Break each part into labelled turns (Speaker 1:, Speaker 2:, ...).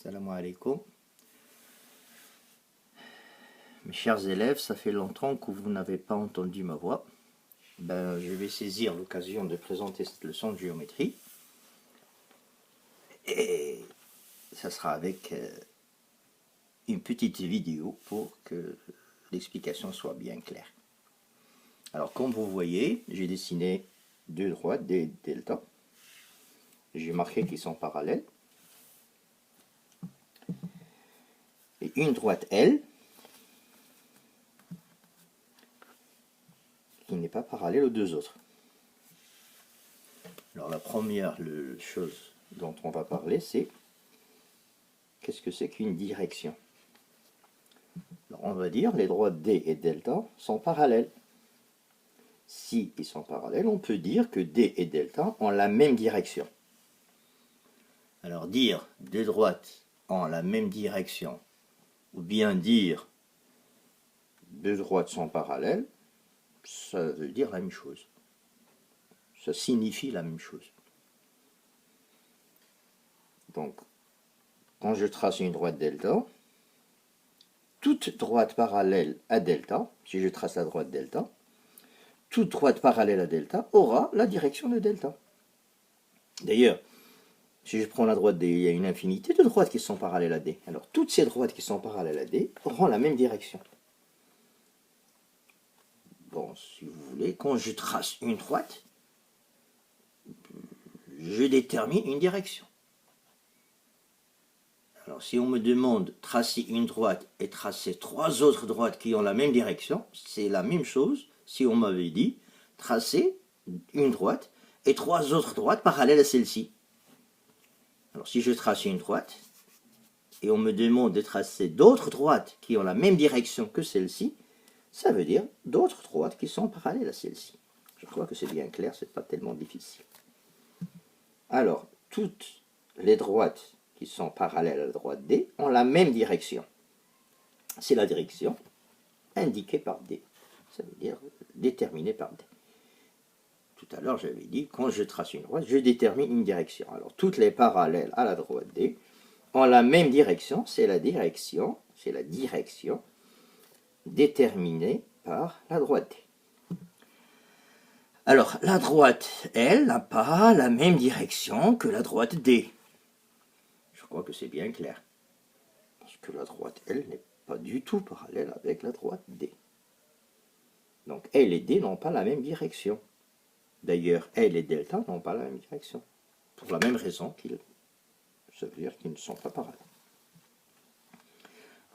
Speaker 1: Salam alaikum. Mes chers élèves, ça fait longtemps que vous n'avez pas entendu ma voix. Je vais saisir l'occasion de présenter cette leçon de géométrie. Et ça sera avec une petite vidéo pour que l'explication soit bien claire. Alors, comme vous voyez, j'ai dessiné deux droites, des deltas. J'ai marqué qu'ils sont parallèles. Et une droite L qui n'est pas parallèle aux deux autres. Alors la première chose dont on va parler, c'est qu'est-ce que c'est qu'une direction. Alors on va dire les droites D et delta sont parallèles. Si ils sont parallèles, on peut dire que D et delta ont la même direction. Alors dire deux droites ont la même direction, ou bien dire deux droites sont parallèles, ça veut dire la même chose. Ça signifie la même chose. Donc, quand je trace une droite delta, toute droite parallèle à delta, si je trace la droite delta, toute droite parallèle à delta aura la direction de delta. D'ailleurs, si je prends la droite D, il y a une infinité de droites qui sont parallèles à D. Alors, toutes ces droites qui sont parallèles à D auront la même direction. Bon, si vous voulez, quand je trace une droite, je détermine une direction. Alors, si on me demande de tracer une droite et tracer trois autres droites qui ont la même direction, c'est la même chose si on m'avait dit tracer une droite et trois autres droites parallèles à celle-ci. Alors, si je trace une droite et on me demande de tracer d'autres droites qui ont la même direction que celle-ci, ça veut dire d'autres droites qui sont parallèles à celle-ci. Je crois que c'est bien clair, c'est pas tellement difficile. Alors, toutes les droites qui sont parallèles à la droite D ont la même direction. C'est la direction indiquée par D. Ça veut dire déterminée par D. Tout à l'heure, j'avais dit, quand je trace une droite, je détermine une direction. Alors, toutes les parallèles à la droite D ont la même direction, c'est la direction déterminée par la droite D. Alors, la droite L n'a pas la même direction que la droite D. Je crois que c'est bien clair. Parce que la droite L n'est pas du tout parallèle avec la droite D. Donc, L et D n'ont pas la même direction. D'ailleurs, L et delta n'ont pas la même direction. Pour la même raison ça veut dire qu'ils ne sont pas parallèles.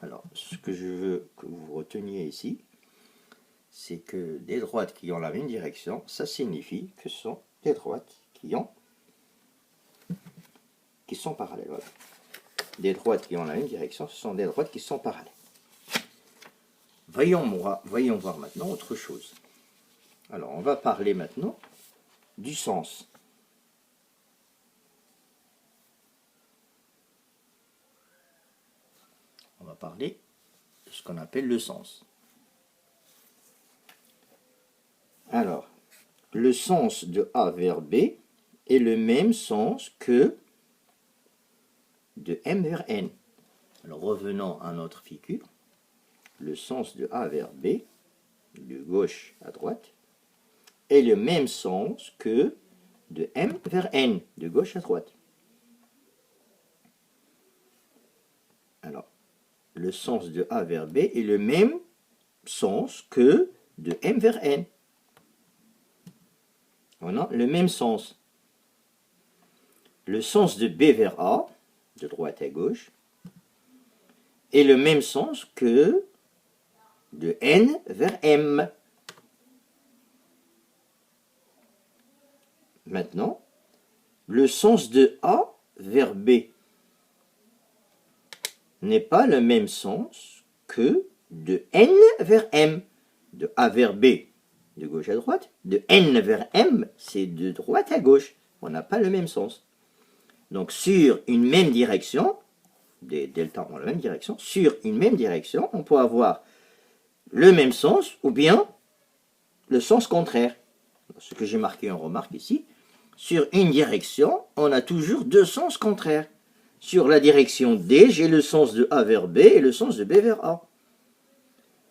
Speaker 1: Alors, ce que je veux que vous reteniez ici, c'est que des droites qui ont la même direction, ça signifie que ce sont des droites qui sont parallèles. Voilà. Des droites qui ont la même direction, ce sont des droites qui sont parallèles. Voyons voir maintenant autre chose. Alors, on va parler maintenant du sens. On va parler de ce qu'on appelle le sens. Alors, le sens de A vers B est le même sens que de M vers N. Alors, revenons à notre figure. Le sens de A vers B, de gauche à droite, est le même sens que de M vers N, de gauche à droite. Alors, le sens de A vers B est le même sens que de M vers N. On a le même sens. Le sens de B vers A, de droite à gauche, est le même sens que de N vers M. Maintenant, le sens de A vers B n'est pas le même sens que de N vers M. De A vers B, de gauche à droite. De N vers M, c'est de droite à gauche. On n'a pas le même sens. Donc, sur une même direction, des deltas ont la même direction, sur une même direction, on peut avoir le même sens ou bien le sens contraire. Ce que j'ai marqué en remarque ici, sur une direction, on a toujours deux sens contraires. Sur la direction D, j'ai le sens de A vers B et le sens de B vers A.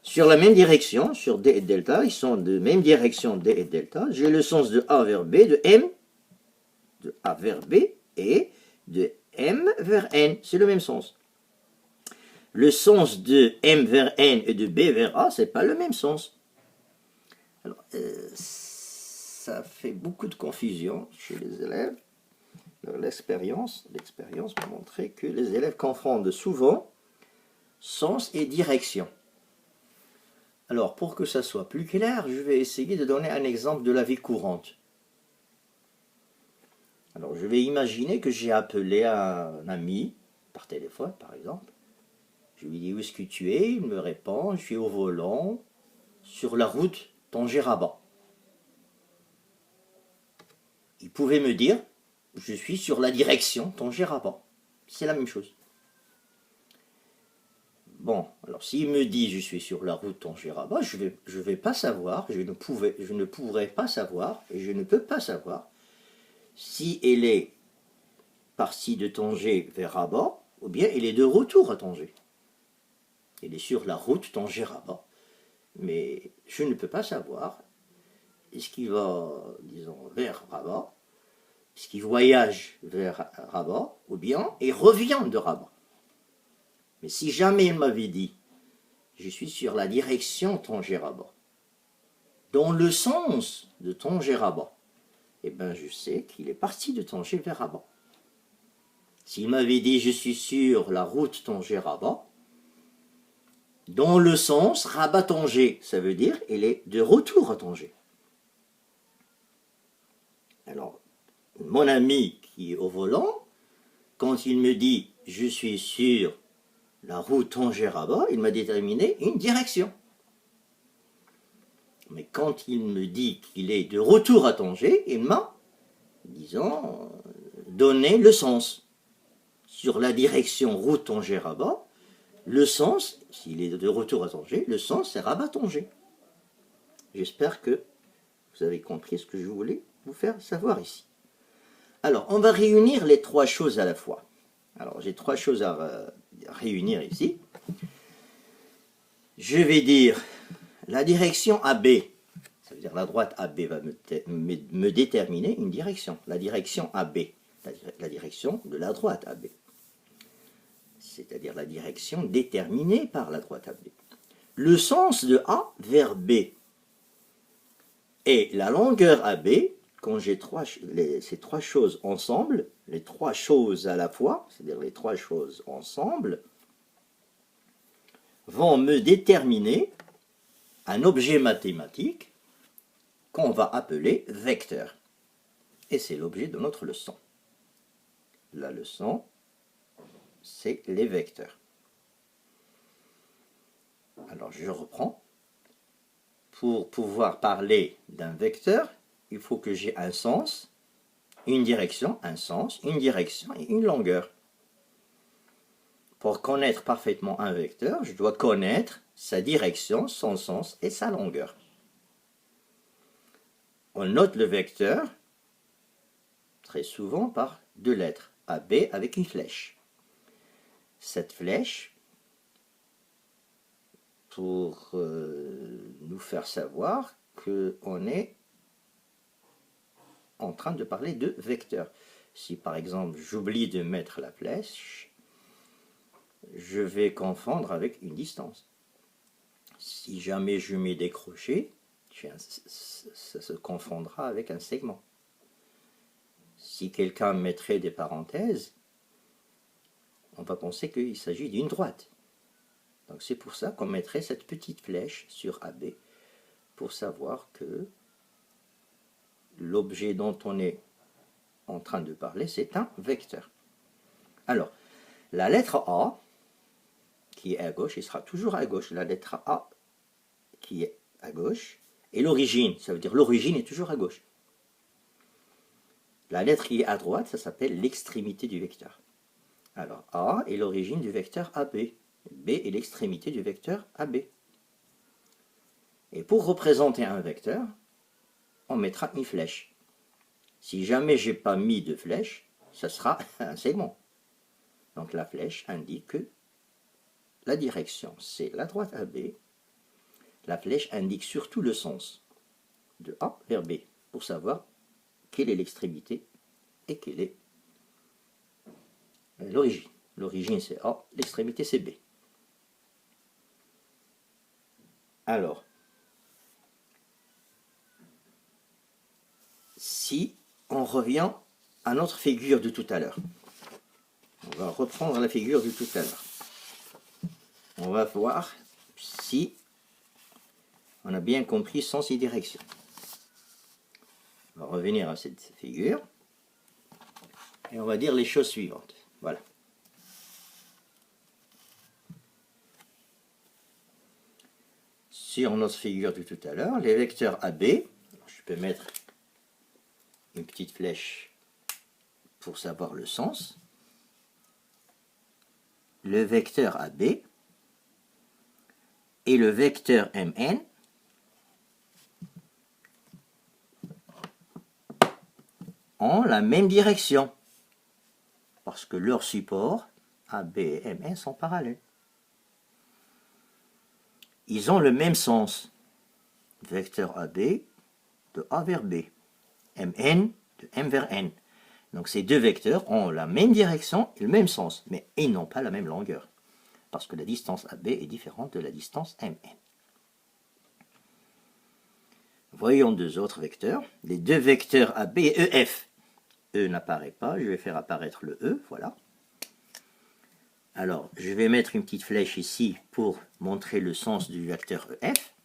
Speaker 1: Sur la même direction, sur D et delta, ils sont de même direction D et delta. J'ai le sens de A vers B, de M, de A vers B et de M vers N. C'est le même sens. Le sens de M vers N et de B vers A, c'est pas le même sens. Alors, ça fait beaucoup de confusion chez les élèves. L'expérience m'a montré que les élèves confondent souvent sens et direction. Alors, pour que ça soit plus clair, je vais essayer de donner un exemple de la vie courante. Alors, je vais imaginer que j'ai appelé un ami, par téléphone par exemple. Je lui dis, où est-ce que tu es? Il me répond, je suis au volant, sur la route Tanger-Rabat. Il pouvait me dire, je suis sur la direction Tanger-Rabat. C'est la même chose. Bon, alors s'il me dit je suis sur la route Tanger-Rabat, je vais pas savoir, je ne pourrais pas savoir, et je ne peux pas savoir si elle est partie de Tanger vers Rabat, ou bien elle est de retour à Tanger. Elle est sur la route Tanger-Rabat. Mais je ne peux pas savoir, est-ce qu'il va, disons, vers Rabat, est-ce qu'il voyage vers Rabat, ou bien il revient de Rabat. Mais si jamais il m'avait dit, je suis sur la direction Tanger-Rabat, dans le sens de Tanger-Rabat, eh bien je sais qu'il est parti de Tanger vers Rabat. S'il m'avait dit, je suis sur la route Tanger-Rabat, dans le sens Rabat-Tanger, ça veut dire il est de retour à Tanger. Alors, mon ami qui est au volant, quand il me dit je suis sur la route Tanger-Rabat, il m'a déterminé une direction. Mais quand il me dit qu'il est de retour à Tanger, il m'a, disons, donné le sens. Sur la direction route Tanger-Rabat, le sens, s'il est de retour à Tanger, le sens c'est Rabat-Tanger. J'espère que vous avez compris ce que je voulais vous faire savoir ici. Alors, on va réunir les trois choses à la fois. Alors, j'ai trois choses à réunir ici. Je vais dire la direction AB, ça veut dire la droite AB va me déterminer une direction. La direction AB, la direction de la droite AB. C'est-à-dire la direction déterminée par la droite AB. Le sens de A vers B et la longueur AB, quand j'ai ces trois choses ensemble, les trois choses à la fois, c'est-à-dire les trois choses ensemble, vont me déterminer un objet mathématique qu'on va appeler vecteur. Et c'est l'objet de notre leçon. La leçon, c'est les vecteurs. Alors je reprends. Pour pouvoir parler d'un vecteur, il faut que j'ai un sens, une direction, un sens, une direction et une longueur. Pour connaître parfaitement un vecteur, je dois connaître sa direction, son sens et sa longueur. On note le vecteur très souvent par deux lettres, AB avec une flèche. Cette flèche, pour nous faire savoir qu'on est en train de parler de vecteur. Si par exemple j'oublie de mettre la flèche, je vais confondre avec une distance. Si jamais je mets des crochets, ça se confondra avec un segment. Si quelqu'un mettrait des parenthèses, on va penser qu'il s'agit d'une droite. Donc c'est pour ça qu'on mettrait cette petite flèche sur AB pour savoir que l'objet dont on est en train de parler, c'est un vecteur. Alors, la lettre A, qui est à gauche, il sera toujours à gauche. La lettre A qui est à gauche, et l'origine, ça veut dire l'origine est toujours à gauche. La lettre qui est à droite, ça s'appelle l'extrémité du vecteur. Alors, A est l'origine du vecteur AB. B est l'extrémité du vecteur AB. Et pour représenter un vecteur, on mettra une flèche. Si jamais je n'ai pas mis de flèche, ça sera un segment. Donc la flèche indique que la direction, c'est la droite AB. La flèche indique surtout le sens de A vers B, pour savoir quelle est l'extrémité et quelle est l'origine. L'origine c'est A, l'extrémité c'est B. Alors, si on revient à notre figure de tout à l'heure, on va reprendre la figure de tout à l'heure. On va voir si on a bien compris sens et direction. On va revenir à cette figure et on va dire les choses suivantes. Voilà. Sur notre figure de tout à l'heure, les vecteurs AB, je peux mettre une petite flèche pour savoir le sens. Le vecteur AB et le vecteur MN ont la même direction parce que leurs supports AB et MN sont parallèles. Ils ont le même sens. Vecteur AB de A vers B, MN de M vers N. Donc ces deux vecteurs ont la même direction et le même sens, mais ils n'ont pas la même longueur, parce que la distance AB est différente de la distance MN. Voyons deux autres vecteurs, les deux vecteurs AB et EF. E n'apparaît pas, je vais faire apparaître le E, voilà. Alors, je vais mettre une petite flèche ici pour montrer le sens du vecteur EF.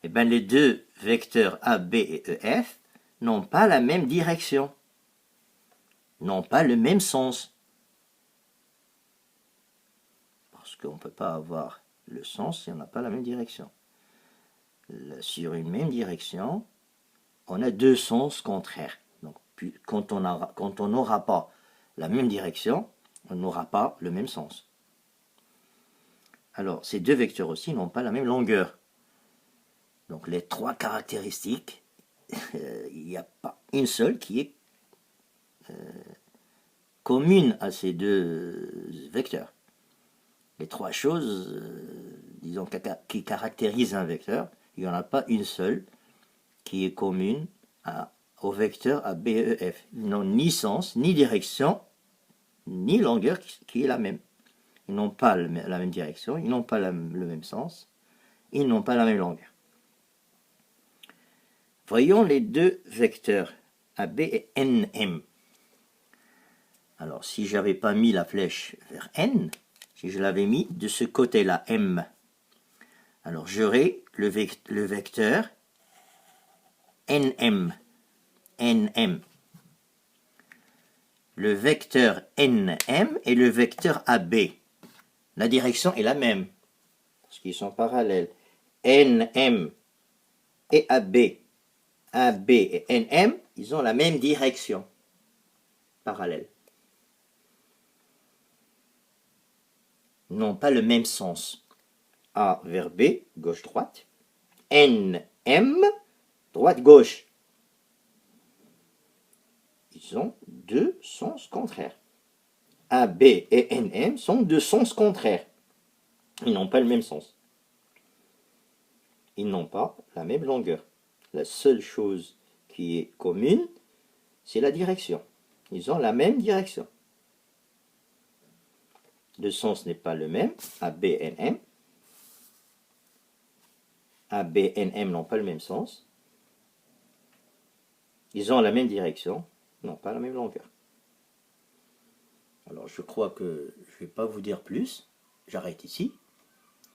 Speaker 1: Eh bien, les deux vecteurs AB et EF n'ont pas la même direction, n'ont pas le même sens. Parce qu'on ne peut pas avoir le sens si on n'a pas la même direction. Sur une même direction, on a deux sens contraires. Donc, quand on n'aura pas la même direction, on n'aura pas le même sens. Alors, ces deux vecteurs aussi n'ont pas la même longueur. Donc, les trois caractéristiques, il n'y a pas une seule qui est commune à ces deux vecteurs. Les trois choses, disons, qui caractérisent un vecteur, il n'y en a pas une seule qui est commune au vecteur à BEF. Ils n'ont ni sens, ni direction, ni longueur qui est la même. Ils n'ont pas la même direction, ils n'ont pas le même sens, ils n'ont pas la même longueur. Voyons les deux vecteurs AB et NM. Alors, si je n'avais pas mis la flèche vers N, si je l'avais mis de ce côté-là, M, alors j'aurais le vecteur NM. NM. Le vecteur NM et le vecteur AB. La direction est la même, parce qu'ils sont parallèles. NM et AB. AB et NM, ils ont la même direction, parallèle. Ils n'ont pas le même sens. A vers B, gauche-droite. NM, droite-gauche. Ils ont deux sens contraires. AB et NM sont deux sens contraires. Ils n'ont pas le même sens. Ils n'ont pas la même longueur. La seule chose qui est commune, c'est la direction. Ils ont la même direction. Le sens n'est pas le même. AB et NM. AB et NM n'ont pas le même sens. Ils ont la même direction, n'ont pas la même longueur. Alors je crois que je ne vais pas vous dire plus. J'arrête ici.